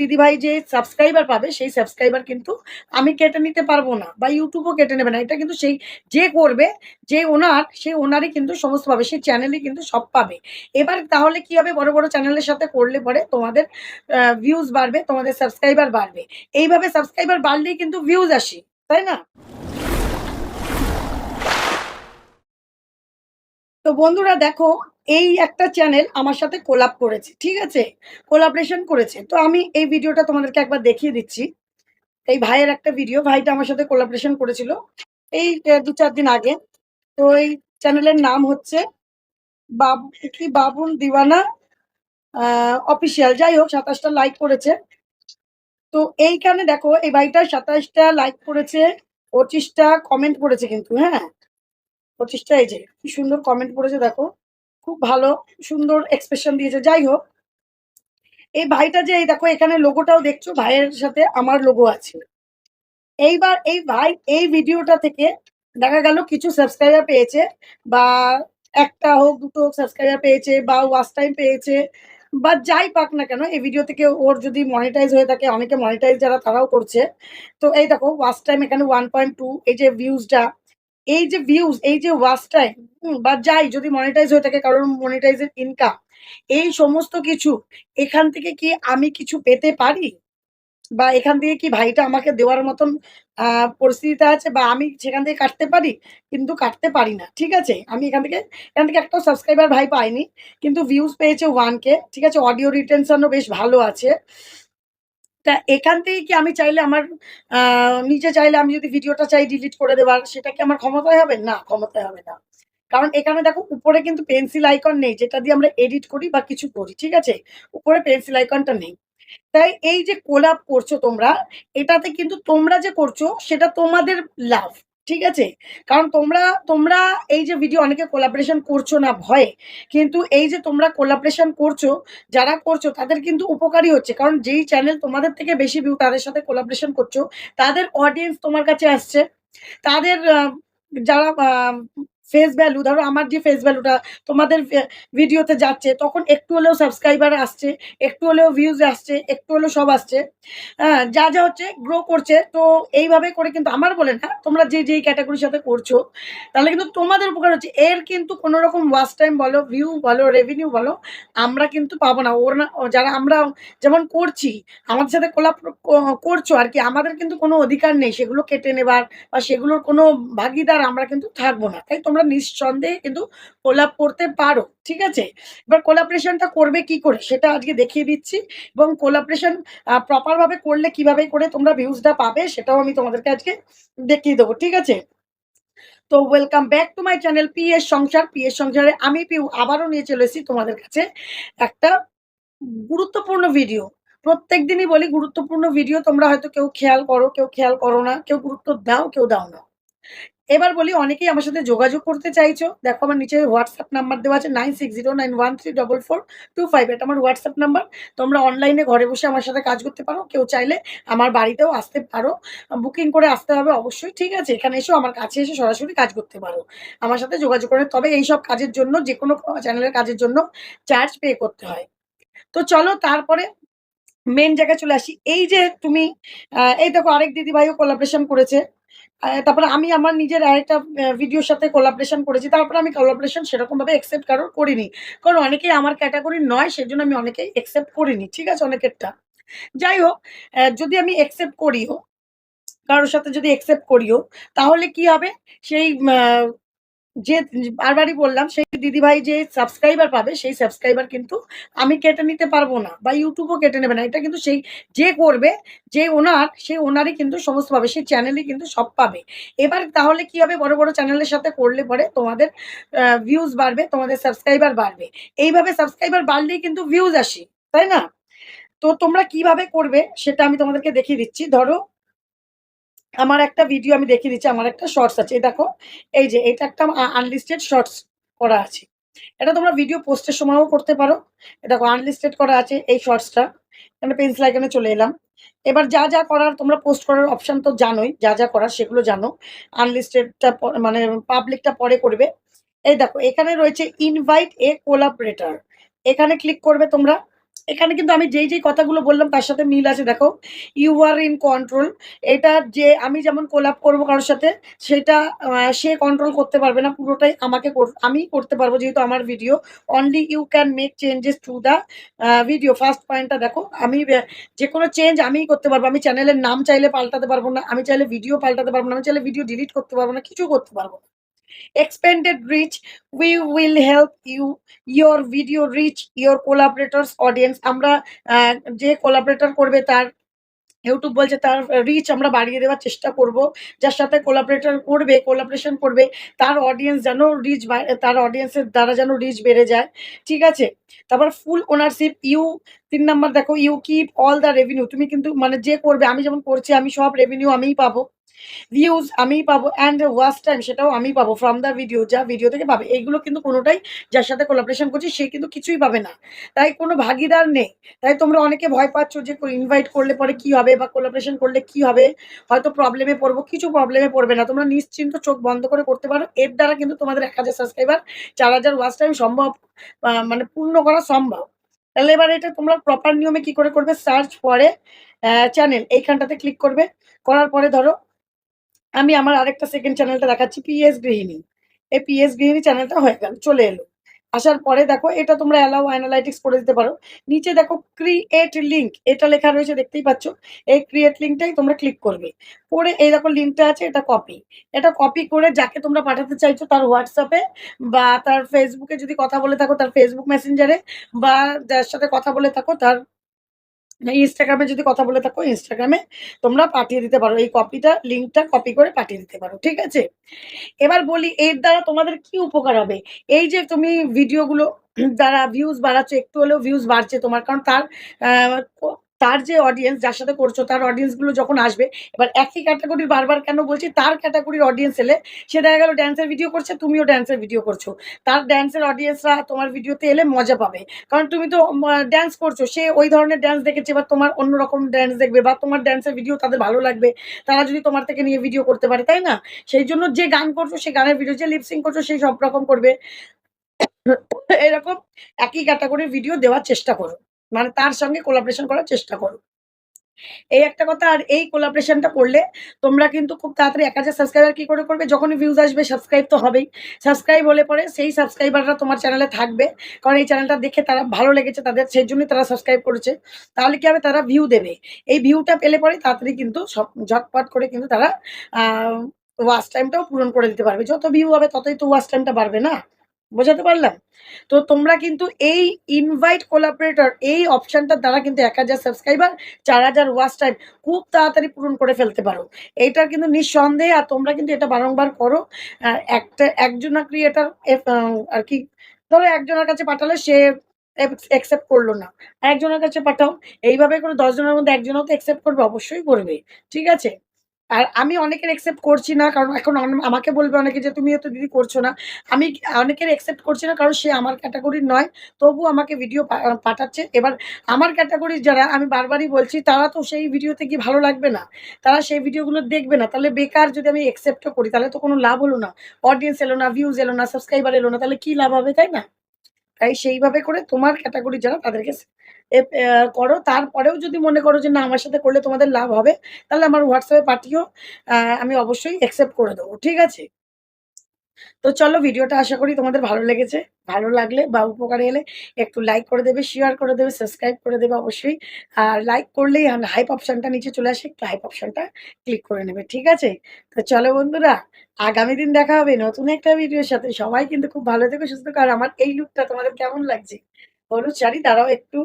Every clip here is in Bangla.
দিদিভাই যে সাবস্ক্রাইবার পাবে সেই সাবস্ক্রাইবার কিন্তু আমি কেটে নিতে পারবো না বা ইউটিউবও কেটে নেবে না। এটা কিন্তু সেই যে করবে, যে ওনার, সেই ওনারই কিন্তু সমস্ত পাবে। সেই চ্যানেলই কিন্তু সব পাবে। এবার তাহলে কি হবে, বড়, বড় চ্যানেলের সাথে করলে পরে তোমাদের ভিউজ বাড়বে, তোমাদের সাবস্ক্রাইবার বাড়বে। এইভাবে সাবস্ক্রাইবার বাড়লেই কিন্তু ভিউজ আসে, তাই না? তো বন্ধুরা দেখো, এই একটা চ্যানেল আমার সাথে কোলাব করেছে, ঠিক আছে? কোলাবরেশন করেছে। তো আমি এই ভিডিওটা তোমাদেরকে একবার দেখিয়ে দিচ্ছি। এই ভাইয়ের একটা ভিডিও, ভাইটা আমার সাথে কোলাবরেশন করেছিল এই ২-৪ দিন আগে। তো এই চ্যানেলের নাম হচ্ছে বাবুল দিওয়ানা অফিসিয়াল। যাই হোক ২৭ টা লাইক করেছে। তো এইখানে দেখো এই ভাইটা ২৭ টা লাইক করেছে, ২৫ টা কমেন্ট করেছে কিন্তু, হ্যাঁ? ২৫ টা, এই যে কি সুন্দর কমেন্ট করেছে দেখো। খুব ভালো, সুন্দর এক্সপ্রেশন দিয়েছে। যাই হোক, এই ভাইটা যে এই দেখো এখানে লোগোটাও দেখছো, ভাইয়ের সাথে আমার লোগো আছে। এইবার এই ভাই এই ভিডিওটা থেকে দেখা গেল কিছু সাবস্ক্রাইবার পেয়েছে, বা ১ টা হোক ২ টো হোক সাবস্ক্রাইবার পেয়েছে, বা ওয়াচ টাইম পেয়েছে, বা যাই পাক না কেন এই ভিডিও থেকে ওর যদি মনিটাইজ হয়ে থাকে, অনেকে মনিটাইজ যারা তারাও করছে। তো এই দেখো ওয়াচ টাইম এখানে 1.2, এই যে ভিউজটা, এই যে ভিউজ, এই যে ওয়াচ টাইম, বা যাই যদি মনিটাইজ হয়ে থাকে কারণ মনিটাইজের ইনকাম, এই সমস্ত কিছু এখান থেকে কি আমি কিছু পেতে পারি? বা এখান থেকে কি ভাইটা আমাকে দেওয়ার মতন আ পরিস্থিতিতে আছে, বা আমি সেখান থেকে কাটতে পারি? কিন্তু কাটতে পারি না। ঠিক আছে? আমি এখান থেকে একটাও সাবস্ক্রাইবার ভাই পাইনি। কিন্তু ভিউজ পেয়েছে 1K, ঠিক আছে? অডিও রিটেনশন ও বেশ ভালো আছে। তা এখান থেকে কি আমি চাইলে আমার আ নিজে চাইলে আমি যদি ভিডিওটা চাই ডিলিট করে দেবার, সেটা কি আমার ক্ষমতায় হবে? না, ক্ষমতায় হবে না। কারণ এখানে দেখো উপরে কিন্তু পেন্সিল আইকন নেই, যেটা দিয়ে আমরা এডিট করি বা কিছু করি। ঠিক আছে? উপরে পেন্সিল আইকনটা নেই। তাই এই যে কোলাব করছো তোমরা, এটাতে কিন্তু তোমরা যে করছো সেটা তোমাদের লাভ। ঠিক আছে? কারণ তোমরা তোমরা এই যে ভিডিও অনেকে কোলাবরেশন করছো না ভয়ে। কিন্তু এই যে তোমরা কোলাবরেশন করছো, যারা করছো তাদের কিন্তু উপকারী হচ্ছে। কারণ যেই চ্যানেল তোমাদের থেকে বেশি ভিউ তাদের সাথে কোলাবরেশন করছো, তাদের অডিয়েন্স তোমার কাছে আসছে। তাদের যারা ফেস ভ্যালু, ধরো আমার যে ফেস ভ্যালুটা তোমাদের ভিডিওতে যাচ্ছে, তখন একটু হলেও সাবস্ক্রাইবার আসছে, একটু হলেও ভিউজ আসছে, একটু হলেও সব আসছে। যা হচ্ছে গ্রো করছে। তো এইভাবে করে কিন্তু আমার বলে না, তোমরা যেই ক্যাটেগরির সাথে করছো, তাহলে কিন্তু তোমাদের উপকার হচ্ছে। এর কিন্তু কোনো রকম ওয়াচ টাইম বলো, ভিউ বলো, রেভিনিউ বলো, আমরা কিন্তু পাবো না। ওর না যারা আমরা যেমন করছি, আমাদের সাথে কোলাব করছো আরকি, আমাদের কিন্তু কোনো অধিকার নেই সেগুলো কেটে নেবার, বা সেগুলোর কোনো ভাগীদার আমরা কিন্তু থাকবো না। তাই তোমরা নিঃসন্দেহে কিন্তু কোলাব করতে পারো। ঠিক আছে? এবার কোলাবরেশনটা করবে কি করে সেটা আজকে দেখিয়ে দিচ্ছি, এবং কোলাবরেশন প্রপার ভাবে করলে কিভাবে করে তোমরা ভিউজটা পাবে সেটাও আমি তোমাদেরকে আজকে দেখিয়ে দেবো। ঠিক আছে? তো welcome back to my channel PS সংসার। পিএস সংসারে আমি পিউ আবারও নিয়ে চলে এসেছি তোমাদের কাছে একটা গুরুত্বপূর্ণ ভিডিও। প্রত্যেকদিনই বলি গুরুত্বপূর্ণ ভিডিও তোমরা হয়তো কেউ খেয়াল করো, কেউ খেয়াল করো না, কেউ গুরুত্ব দাও, কেউ দাও না। এবার বলি, অনেকেই আমার সাথে যোগাযোগ করতে চাইছো। দেখো আমার নিচে WhatsApp নাম্বার দেওয়া আছে 9609134425, এটা আমার WhatsApp নাম্বার। তোমরা অনলাইনে ঘরে বসে আমার সাথে কাজ করতে পারো। কেউ চাইলে আমার বাড়িতেও আসতে পারো। বুকিং করে আসতে হবে অবশ্যই, ঠিক আছে? এখানে এসেও আমার কাছে এসে সরাসরি কাজ করতে পারো। আমার সাথে যোগাযোগ করে, তবে এইসব কাজের জন্য যেকোনো চ্যানেলের কাজের জন্য চার্জ পে করতে হয়। তো চলো তারপরে মেইন জায়গায় চলে আসি। এই যে তুমি এই দেখো আরেক দিদিভাইও কোলাবরেশন করেছে। তারপরে আমি আমার নিজের আরেকটা ভিডিওর সাথে কোলাবরেশন করেছি। তারপরে আমি কোলাবরেশন সেরকমভাবে একসেপ্ট কারোর করিনি। কারণ অনেকেই আমার ক্যাটেগরির নয়, সেজন্য আমি অনেকেই একসেপ্ট করিনি। ঠিক আছে? অনেকেরটা। যাই হোক, যদি আমি একসেপ্ট করিও, কারো সাথে যদি একসেপ্ট করিও, তাহলে কি হবে? সেই যে বারবারই বললাম, সেই দিদিভাই যে সাবস্ক্রাইবার পাবে সেই সাবস্ক্রাইবার কিন্তু আমি কেটে নিতে পারবো না, বা ইউটিউবও কেটে নেবে না। এটা কিন্তু সেই যে করবে, যে ওনার, সেই ওনারই কিন্তু সমস্ত পাবে। সেই চ্যানেলই কিন্তু সব পাবে। এবার তাহলে কি হবে, বড়, বড় চ্যানেলের সাথে করলে পরে তোমাদের ভিউজ বাড়বে, তোমাদের সাবস্ক্রাইবার বাড়বে। এইভাবে সাবস্ক্রাইবার বাড়লেই কিন্তু ভিউজ আসে। তাই না? তো তোমরা কিভাবে করবে সেটা আমি তোমাদেরকে দেখিয়ে দিচ্ছি। ধরো আমার একটা ভিডিও আমি দেখিয়ে দিচ্ছি। আমার একটা শর্টস আছে। এই দেখো, এই যে এটা একটা আনলিস্টেড শর্টস করা আছে। এটা তোমরা ভিডিও পোস্টের সময়ও করতে পারো। এ দেখো আনলিস্টেড করা আছে এই শর্টসটা। এখানে পেন্সিল আইকনে চলে এলাম। এবার যা করার তোমরা পোস্ট করার অপশন তো জানোই। যা করার সেগুলো জানো। আনলিস্টেডটা মানে পাবলিকটা পরে করবে। এই দেখো এখানে রয়েছে ইনভাইট এ কোলাবরেটর। এখানে ক্লিক করবে তোমরা। এখানে কিন্তু আমি যেই কথাগুলো বললাম তার সাথে মিল আছে দেখো। You are in control. এটা যে আমি যেমন কোলাব করব কারো সাথে সেটা সে কন্ট্রোল করতে পারবে না। পুরোটাই আমিই করতে পারবো যেহেতু আমার video. Only you can make changes through the video. First পয়েন্টটা দেখো, আমি যেকোনো চেঞ্জ আমিই করতে পারবো। আমি চ্যানেলের নাম চাইলে পাল্টাতে পারবো না। আমি চাইলে ভিডিও পাল্টাতে পারবো না। আমি চাইলে ভিডিও ডিলিট করতে পারবো না। কিছু করতে পারবো না। expanded reach, we will help you your video reach your collaborators audience। আমরা যে কোলাবরেটর করবে তার ইউটিউব বলছে তার রিচ আমরা বাড়িয়ে দেওয়ার চেষ্টা করব। যার সাথে কোলাবরেশন করবে তার অডিয়েন্স যেন তার অডিয়েন্সের দ্বারা যেন রিচ বেড়ে যায়। ঠিক আছে? তারপর ফুল ওনারশিপ ইউ ৩ নাম্বার দেখো, you keep all the revenue. তুমি কিন্তু মানে যে করবে, আমি যেমন করছি আমি সব রেভিনিউ আমিই পাবো। ভিউজ আমিই পাবো অ্যান্ড ওয়াচ টাইম সেটাও আমিই পাবো ফ্রম দ্য ভিডিও, যা ভিডিও থেকে পাবে। এইগুলো কিন্তু কোনোটাই যার সাথে কোলাবরেশন করছি সে কিন্তু কিছুই পাবে না। তাই কোনো ভাগীদার নেই। তাই তোমরা অনেকে ভয় পাচ্ছ যে ইনভাইট করলে পরে কি হবে বা কোলাবরেশন করলে কি হবে? হয়তো প্রবলেমে পড়বো। কিছু প্রবলেমে পড়বে না। তোমরা নিশ্চিন্ত চোখ বন্ধ করে করতে পারো। এর দ্বারা কিন্তু তোমাদের ১,০০০ সাবস্ক্রাইবার, ৪,০০০ ওয়াচ টাইম সম্ভব, মানে পূর্ণ করা সম্ভব। তাহলে এবার এটা তোমরা প্রপার নিয়মে কি করে করবে? সার্চ ফর এ চ্যানেল এইখানটাতে ক্লিক করবে। করার পরে ধরো আমি আমার আরেকটা সেকেন্ড চ্যানেলটা দেখাচ্ছি, পিএস গৃহিণী। এই পিএস গৃহিণী চ্যানেলটা হয়ে গেল, চলে এলো। আসার পরে দেখো এটা তোমরা অ্যালাউ অ্যানালাইটিক্স করে দিতে পারো। নিচে দেখো ক্রিয়েট লিঙ্ক এটা লেখা রয়েছে, দেখতেই পাচ্ছ। এই ক্রিয়েট লিঙ্কটাই তোমরা ক্লিক করবে। করে এই দেখো লিঙ্কটা আছে, এটা কপি। এটা কপি করে যাকে তোমরা পাঠাতে চাইছো তার WhatsApp এ বা তার Facebook এ যদি কথা বলে থাকো তার Facebook মেসেঞ্জারে, বা যার সাথে কথা বলে থাকো তার Instagram এ যদি কথা বলে থাকো Instagram এ তোমরা পাঠিয়ে দিতে পারো। এই লিঙ্কটা কপি করে পাঠিয়ে দিতে পারো। ঠিক আছে? এবার বলি এর দ্বারা তোমাদের কি উপকার হবে? এই যে তুমি ভিডিওগুলো দ্বারা ভিউজ বাড়াচ্ছ, একটু হলেও ভিউজ বাড়ছে তোমার। কারণ তার আ ক তার যে অডিয়েন্স যার সাথে করছো তার অডিয়েন্স গুলো যখন আসবে, এবার একই ক্যাটেগরির বারবার কেন বলছি, তার ক্যাটেগরির অডিয়েন্স এলে সে দেখা গেল ড্যান্সের ভিডিও করছে, তুমিও ড্যান্সের ভিডিও করছো। তার ড্যান্সের অডিয়েন্সরা তোমার ভিডিওতে এলে মজা পাবে। কারণ তুমি তো ড্যান্স করছো। সে ওই ধরনের ড্যান্স দেখেছে, এবার তোমার অন্যরকম ড্যান্স দেখবে বা তোমার ড্যান্সের ভিডিও তাদের ভালো লাগবে। তারা যদি তোমার থেকে নিয়ে ভিডিও করতে পারে, তাই না? সেইজন্য যে গান করছো সে গানের ভিডিও, যে লিপ সিঙ্ক করছো সে সব রকম করবে। এরকম একই ক্যাটেগরির ভিডিও দেওয়ার চেষ্টা করো। মানে তার সঙ্গে কোলাবরেশন করার চেষ্টা করো। এই একটা কথা। আর এই কোলাবরেশনটা করলে তোমরা কিন্তু খুব তাড়াতাড়ি ১,০০০ সাবস্ক্রাইবার কি করে করবে? যখনই ভিউজ আসবে সাবস্ক্রাইব তো হবেই। সাবস্ক্রাইব হলে পরে সেই সাবস্ক্রাইবাররা তোমার চ্যানেলে থাকবে। কারণ এই চ্যানেলটা দেখে তারা ভালো লেগেছে তাদের, সেইজন্যই তারা সাবস্ক্রাইব করেছে। তাহলে কি হবে? তারা ভিউ দেবে। এই ভিউটা পেলে পরে তাড়াতাড়ি কিন্তু ঝটপট করে কিন্তু তারা আ ওয়াচ টাইমটাও পূরণ করে দিতে পারবে। যত ভিউ হবে ততই তো ওয়াচ টাইমটা বাড়বে না? বোঝাতে পারলাম? তো তোমরা কিন্তু এই ইনভাইট কোলাবরেটর এই অপশনটার দ্বারা কিন্তু ১,০০০ সাবস্ক্রাইবার, ৪,০০০ ওয়াচ টাইম খুব তাড়াতাড়ি পূরণ করে ফেলতে পারো। এইটার কিন্তু নিঃসন্দেহে, আর তোমরা কিন্তু এটা বারংবার করো। একজনা ক্রিয়েটর আরকি, ধরো একজনের কাছে পাঠালে সে অ্যাকসেপ্ট করল না। আরেকজনের কাছে পাঠাও। এইভাবে করে ১০ জনের মধ্যে একজনও তো অ্যাকসেপ্ট করবে, অবশ্যই করবে। ঠিক আছে? আর আমি অনেকের অ্যাকসেপ্ট করছি না। কারণ এখন আমাকে বলবে অনেকে যে, "তুমিও তো দিদি করছো না।" আমি অনেকের অ্যাকসেপ্ট করছি না কারণ সে আমার ক্যাটেগরির নয়। তবুও আমাকে ভিডিও পাঠাচ্ছে। এবার আমার ক্যাটেগরির যারা, আমি বারবারই বলছি, তারা তো সেই ভিডিওতে গিয়ে ভালো লাগবে না। তারা সেই ভিডিওগুলো দেখবে না। তাহলে বেকার যদি আমি অ্যাকসেপ্টও করি তাহলে তো কোনো লাভ হলো না। অডিয়েন্স এলো না, ভিউজ এলো না, সাবস্ক্রাইবার এলো না। তাহলে কি লাভ হবে, তাই না? তাই সেইভাবে করে তোমার ক্যাটেগরি যারা তাদেরকে স এপ অ্যা করো। তারপরেও যদি মনে করো যে না আমার সাথে করলে তোমাদের লাভ হবে, তাহলে আমার WhatsApp এ পাঠিও। আমি অবশ্যই অ্যাকসেপ্ট করে দেবো। ঠিক আছে? তো চলো ভিডিওটা আশা করি তোমাদের ভালো লেগেছে। ভালো লাগলে বা উপকারে এলে একটু লাইক করে দেবে, শেয়ার করে দেবে, সাবস্ক্রাইব করে দেবে অবশ্যই। আর লাইক করলেই হাইপ অপশনটা নিচে চলে আসে। একটু হাইপ অপশনটা ক্লিক করে নেবে। ঠিক আছে? তো চলো বন্ধুরা, আগামী দিন দেখা হবে নতুন একটা ভিডিওর সাথে। সবাই কিন্তু খুব ভালো থেকো, সুস্থ থেকো। আর আমার এই লুকটা তোমাদের কেমন লাগছে? হলুদ শাড়ি, দাঁড়াও একটু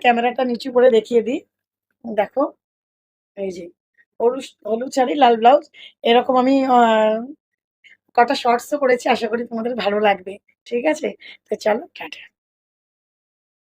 ক্যামেরাটা নিচু করে দেখিয়ে দিই। দেখো, এই যে হলুদ শাড়ি, লাল ব্লাউজ, এরকম আমি কটা শর্টস ও করেছি। আশা করি তোমাদের ভালো লাগবে। ঠিক আছে? তো চলো টাটা।